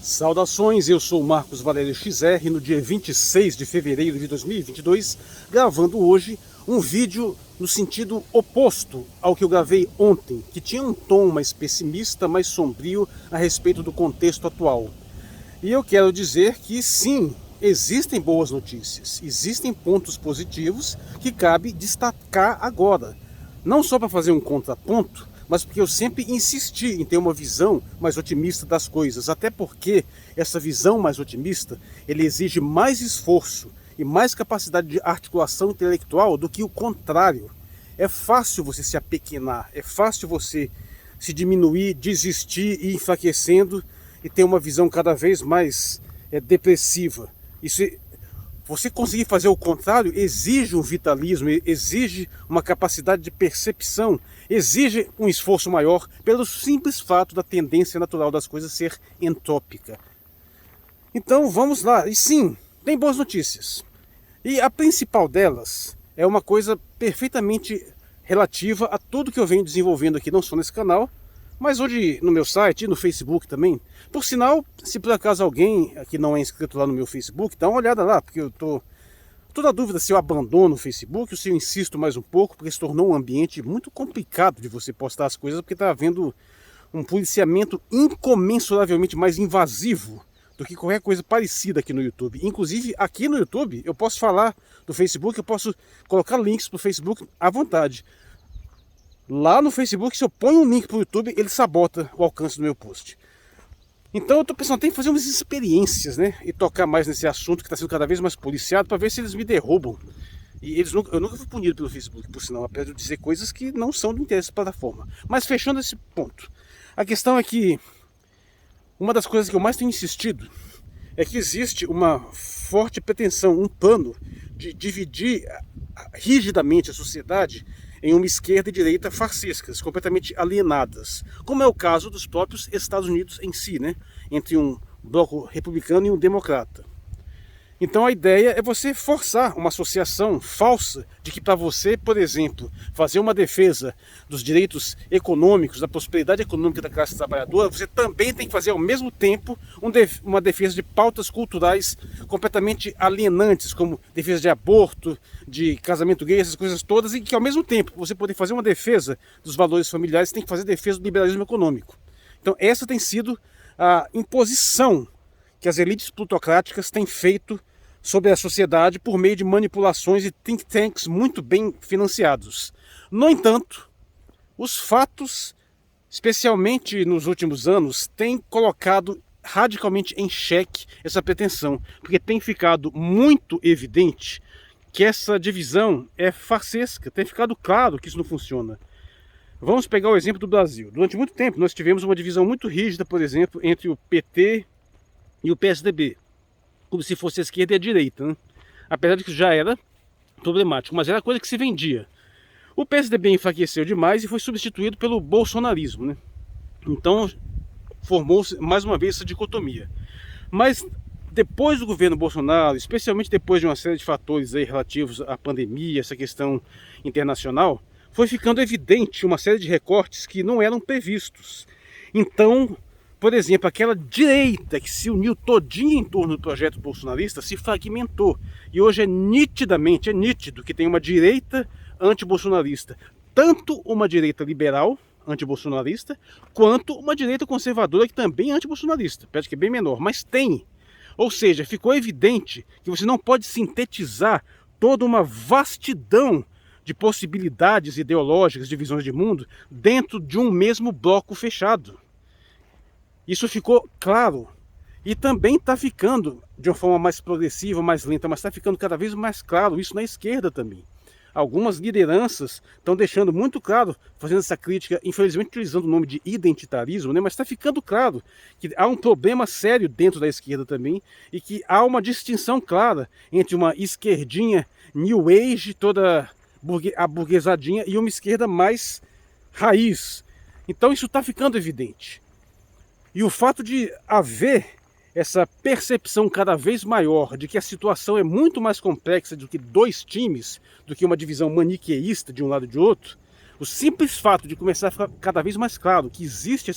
Saudações, eu sou o Marcos Valério XR, no dia 26 de fevereiro de 2022, gravando hoje um vídeo no sentido oposto ao que eu gravei ontem, que tinha um tom mais pessimista, mais sombrio a respeito do contexto atual. E eu quero dizer que sim, existem boas notícias, existem pontos positivos que cabe destacar agora. Não só para fazer um contraponto, mas porque eu sempre insisti em ter uma visão mais otimista das coisas, até porque essa visão mais otimista, ele exige mais esforço e mais capacidade de articulação intelectual do que o contrário. É fácil você se apequenar, é fácil você se diminuir, desistir e ir enfraquecendo e ter uma visão cada vez mais depressiva. Você conseguir fazer o contrário exige um vitalismo, exige uma capacidade de percepção, exige um esforço maior pelo simples fato da tendência natural das coisas ser entrópica. Então vamos lá, e sim, tem boas notícias. E a principal delas é uma coisa perfeitamente relativa a tudo que eu venho desenvolvendo aqui, não só nesse canal, mas hoje no meu site e no Facebook também. Por sinal, se por acaso alguém que não é inscrito lá no meu Facebook, dá uma olhada lá, porque eu tô na dúvida se eu abandono o Facebook ou se eu insisto mais um pouco, porque se tornou um ambiente muito complicado de você postar as coisas, porque está havendo um policiamento incomensuravelmente mais invasivo do que qualquer coisa parecida aqui no YouTube. Inclusive aqui no YouTube eu posso falar do Facebook, eu posso colocar links para o Facebook à vontade. Lá no Facebook, se eu ponho um link para o YouTube, ele sabota o alcance do meu post. Então eu estou pensando, tem que fazer umas experiências, né? E tocar mais nesse assunto que está sendo cada vez mais policiado, para ver se eles me derrubam. E eu nunca fui punido pelo Facebook, por sinal, apesar de eu dizer coisas que não são do interesse da plataforma. Mas fechando esse ponto, a questão é que uma das coisas que eu mais tenho insistido é que existe uma forte pretensão, um plano de dividir rigidamente a sociedade em uma esquerda e direita farsescas, completamente alienadas, como é o caso dos próprios Estados Unidos em si, né? Entre um bloco republicano e um democrata. Então a ideia é você forçar uma associação falsa de que para você, por exemplo, fazer uma defesa dos direitos econômicos, da prosperidade econômica da classe trabalhadora, você também tem que fazer ao mesmo tempo uma defesa de pautas culturais completamente alienantes, como defesa de aborto, de casamento gay, essas coisas todas, e que ao mesmo tempo você poder fazer uma defesa dos valores familiares, você tem que fazer defesa do liberalismo econômico. Então essa tem sido a imposição que as elites plutocráticas têm feito sobre a sociedade por meio de manipulações e think tanks muito bem financiados. No entanto, os fatos, especialmente nos últimos anos, têm colocado radicalmente em xeque essa pretensão, porque tem ficado muito evidente que essa divisão é farsesca, tem ficado claro que isso não funciona. Vamos pegar o exemplo do Brasil. Durante muito tempo nós tivemos uma divisão muito rígida, por exemplo, entre o PT e o PSDB, como se fosse a esquerda e a direita, né? Apesar de que já era problemático, mas era coisa que se vendia. O PSDB enfraqueceu demais e foi substituído pelo bolsonarismo, né? Então formou-se mais uma vez essa dicotomia. Mas depois do governo Bolsonaro, especialmente depois de uma série de fatores aí relativos à pandemia, essa questão internacional, foi ficando evidente uma série de recortes que não eram previstos. Então, por exemplo, aquela direita que se uniu todinha em torno do projeto bolsonarista se fragmentou. E hoje é nítido que tem uma direita antibolsonarista. Tanto uma direita liberal antibolsonarista, quanto uma direita conservadora que também é antibolsonarista. Parece que é bem menor, mas tem. Ou seja, ficou evidente que você não pode sintetizar toda uma vastidão de possibilidades ideológicas, de visões de mundo, dentro de um mesmo bloco fechado. Isso ficou claro e também está ficando de uma forma mais progressiva, mais lenta, mas está ficando cada vez mais claro isso na esquerda também. Algumas lideranças estão deixando muito claro, fazendo essa crítica, infelizmente utilizando o nome de identitarismo, né? Mas está ficando claro que há um problema sério dentro da esquerda também e que há uma distinção clara entre uma esquerdinha new age, toda aburguesadinha, e uma esquerda mais raiz. Então isso está ficando evidente. E o fato de haver essa percepção cada vez maior de que a situação é muito mais complexa do que dois times, do que uma divisão maniqueísta de um lado e de outro, o simples fato de começar a ficar cada vez mais claro que existe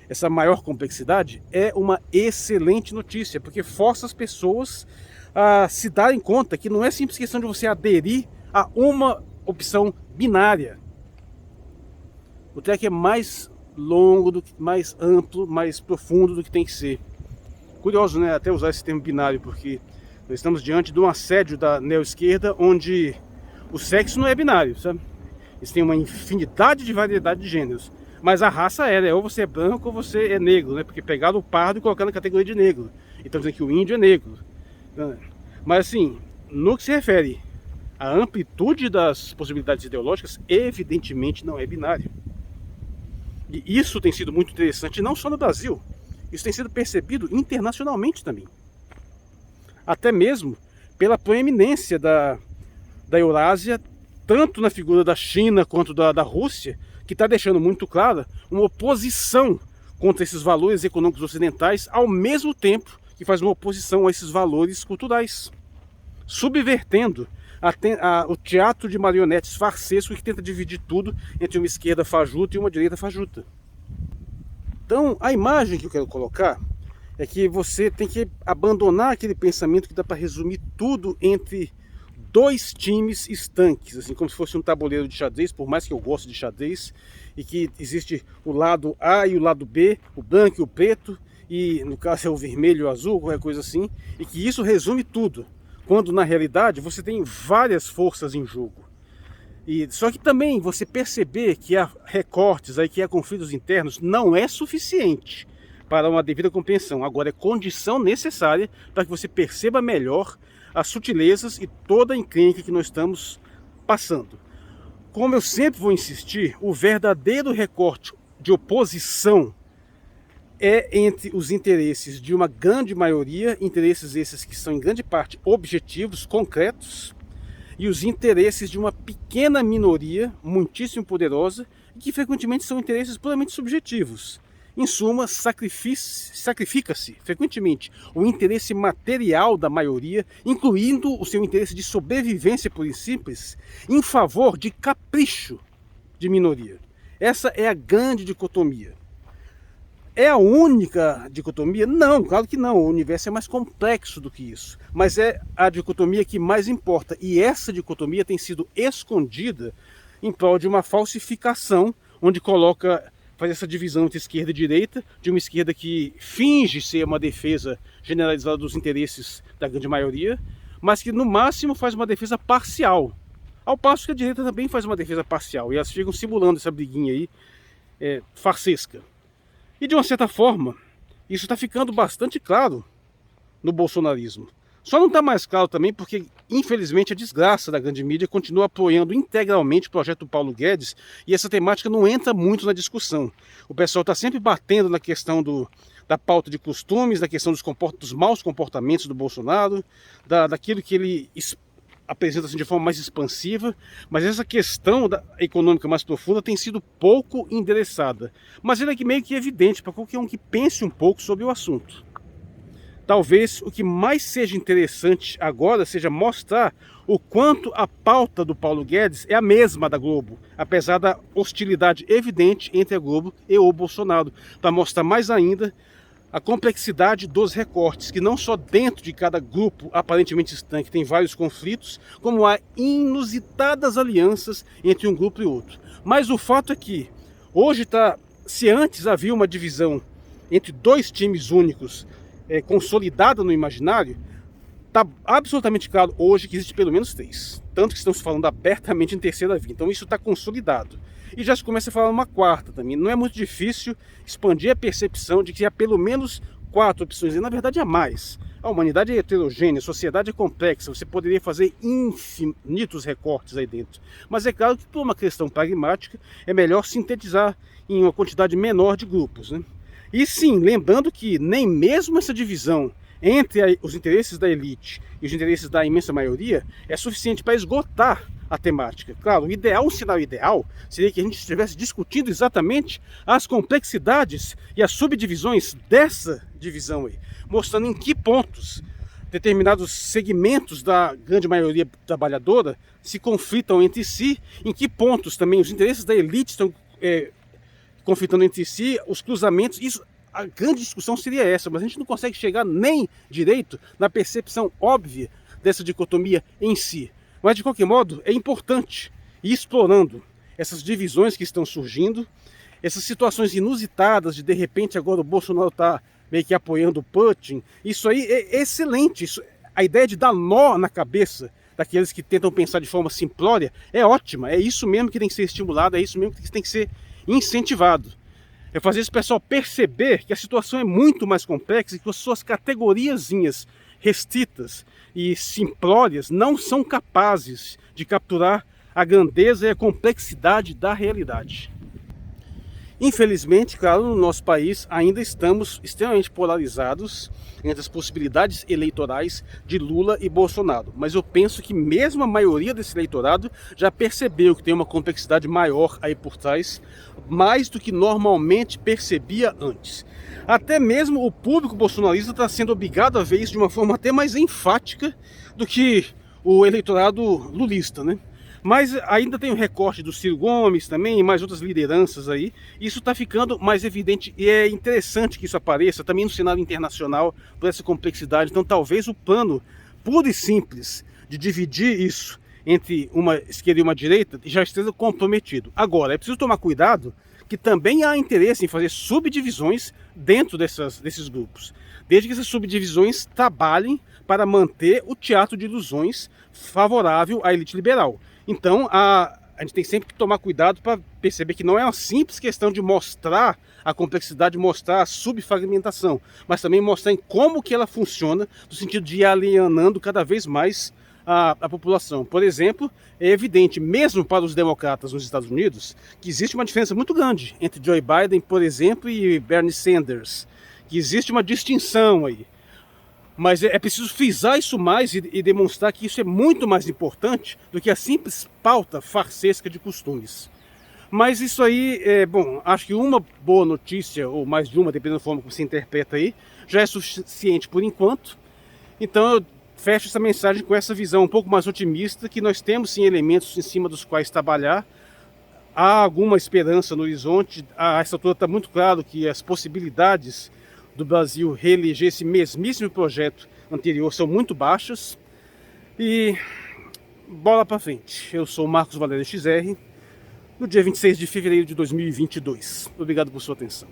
essa maior complexidade, é uma excelente notícia, porque força as pessoas a se darem conta que não é simples questão de você aderir a uma opção binária. O treco é mais longo, mais amplo, mais profundo do que tem que ser. Curioso, né, até usar esse termo binário, porque nós estamos diante de um assédio da neo-esquerda onde o sexo não é binário, sabe? Eles têm uma infinidade de variedade de gêneros, mas a raça é, né? Ou você é branco ou você é negro, né? Porque pegaram o pardo e colocaram na categoria de negro. Então dizendo que o índio é negro. Mas assim, no que se refere à amplitude das possibilidades ideológicas, evidentemente não é binário. E isso tem sido muito interessante, não só no Brasil, isso tem sido percebido internacionalmente também. Até mesmo pela proeminência da Eurásia, tanto na figura da China quanto da Rússia, que está deixando muito clara uma oposição contra esses valores econômicos ocidentais, ao mesmo tempo que faz uma oposição a esses valores culturais, subvertendo o teatro de marionetes farsesco que tenta dividir tudo entre uma esquerda fajuta e uma direita fajuta. Então, a imagem que eu quero colocar é que você tem que abandonar aquele pensamento que dá para resumir tudo entre dois times estanques, assim como se fosse um tabuleiro de xadrez, por mais que eu goste de xadrez, e que existe o lado A e o lado B, o branco e o preto, e no caso é o vermelho e o azul, qualquer coisa assim, e que isso resume tudo, quando na realidade você tem várias forças em jogo. E só que também você perceber que há recortes, aí, que há conflitos internos, não é suficiente para uma devida compreensão. Agora é condição necessária para que você perceba melhor as sutilezas e toda a encrenca que nós estamos passando. Como eu sempre vou insistir, o verdadeiro recorte de oposição é entre os interesses de uma grande maioria, interesses esses que são em grande parte objetivos, concretos, e os interesses de uma pequena minoria, muitíssimo poderosa, e que frequentemente são interesses puramente subjetivos. Em suma, sacrifica-se frequentemente o interesse material da maioria, incluindo o seu interesse de sobrevivência pura e simples, em favor de capricho de minoria. Essa é a grande dicotomia. É a única dicotomia? Não, claro que não. O universo é mais complexo do que isso. Mas é a dicotomia que mais importa. E essa dicotomia tem sido escondida em prol de uma falsificação, onde faz essa divisão entre esquerda e direita, de uma esquerda que finge ser uma defesa generalizada dos interesses da grande maioria, mas que no máximo faz uma defesa parcial. Ao passo que a direita também faz uma defesa parcial. E elas ficam simulando essa briguinha aí, farsesca. E de uma certa forma, isso está ficando bastante claro no bolsonarismo. Só não está mais claro também porque, infelizmente, a desgraça da grande mídia continua apoiando integralmente o projeto do Paulo Guedes e essa temática não entra muito na discussão. O pessoal está sempre batendo na questão da pauta de costumes, da questão dos maus comportamentos do Bolsonaro, daquilo que ele apresenta assim, de forma mais expansiva, mas essa questão econômica mais profunda tem sido pouco endereçada. Mas ele é meio que evidente para qualquer um que pense um pouco sobre o assunto. Talvez o que mais seja interessante agora seja mostrar o quanto a pauta do Paulo Guedes é a mesma da Globo, apesar da hostilidade evidente entre a Globo e o Bolsonaro, para mostrar mais ainda a complexidade dos recortes, que não só dentro de cada grupo aparentemente estanque tem vários conflitos, como há inusitadas alianças entre um grupo e outro. Mas o fato é que hoje se antes havia uma divisão entre dois times únicos consolidada no imaginário, está absolutamente claro hoje que existe pelo menos três. Tanto que estamos falando abertamente em terceira via. Então isso está consolidado. E já se começa a falar uma quarta também. Não é muito difícil expandir a percepção de que há pelo menos 4 opções. E na verdade há mais. A humanidade é heterogênea, a sociedade é complexa. Você poderia fazer infinitos recortes aí dentro. Mas é claro que por uma questão pragmática é melhor sintetizar em uma quantidade menor de grupos, né? E sim, lembrando que nem mesmo essa divisão entre os interesses da elite e os interesses da imensa maioria é suficiente para esgotar a temática. Claro, um cenário ideal seria que a gente estivesse discutindo exatamente as complexidades e as subdivisões dessa divisão aí, mostrando em que pontos determinados segmentos da grande maioria trabalhadora se conflitam entre si, em que pontos também os interesses da elite estão conflitando entre si, os cruzamentos, isso, a grande discussão seria essa, mas a gente não consegue chegar nem direito na percepção óbvia dessa dicotomia em si. Mas de qualquer modo, é importante ir explorando essas divisões que estão surgindo, essas situações inusitadas de repente agora o Bolsonaro está meio que apoiando o Putin. Isso aí é excelente. A ideia de dar nó na cabeça daqueles que tentam pensar de forma simplória é ótima. É isso mesmo que tem que ser estimulado, é isso mesmo que tem que ser incentivado. É fazer esse pessoal perceber que a situação é muito mais complexa e que as suas categoriazinhas restritas e simplórias não são capazes de capturar a grandeza e a complexidade da realidade. Infelizmente, claro, no nosso país ainda estamos extremamente polarizados entre as possibilidades eleitorais de Lula e Bolsonaro. Mas eu penso que mesmo a maioria desse eleitorado já percebeu que tem uma complexidade maior aí por trás, mais do que normalmente percebia antes. Até mesmo o público bolsonarista está sendo obrigado a ver isso de uma forma até mais enfática do que o eleitorado lulista, né? Mas ainda tem o recorte do Ciro Gomes também, e mais outras lideranças aí. Isso está ficando mais evidente e é interessante que isso apareça também no cenário internacional por essa complexidade. Então talvez o plano puro e simples de dividir isso entre uma esquerda e uma direita já esteja comprometido. Agora, é preciso tomar cuidado que também há interesse em fazer subdivisões dentro desses grupos, desde que essas subdivisões trabalhem para manter o teatro de ilusões favorável à elite liberal. Então, a gente tem sempre que tomar cuidado para perceber que não é uma simples questão de mostrar a complexidade, mostrar a subfragmentação, mas também mostrar em como que ela funciona, no sentido de ir alienando cada vez mais a população. Por exemplo, é evidente, mesmo para os democratas nos Estados Unidos, que existe uma diferença muito grande entre Joe Biden, por exemplo, e Bernie Sanders, que existe uma distinção aí. Mas é preciso frisar isso mais e demonstrar que isso é muito mais importante do que a simples pauta farsesca de costumes. Mas isso aí, bom, acho que uma boa notícia, ou mais de uma, dependendo da forma como se interpreta aí, já é suficiente por enquanto. Então eu fecho essa mensagem com essa visão um pouco mais otimista, que nós temos sim elementos em cima dos quais trabalhar. Há alguma esperança no horizonte. A essa altura está muito claro que as possibilidades do Brasil reeleger esse mesmíssimo projeto anterior são muito baixas. E bola para frente. Eu sou o Marcos Valério XR, no dia 26 de fevereiro de 2022. Obrigado por sua atenção.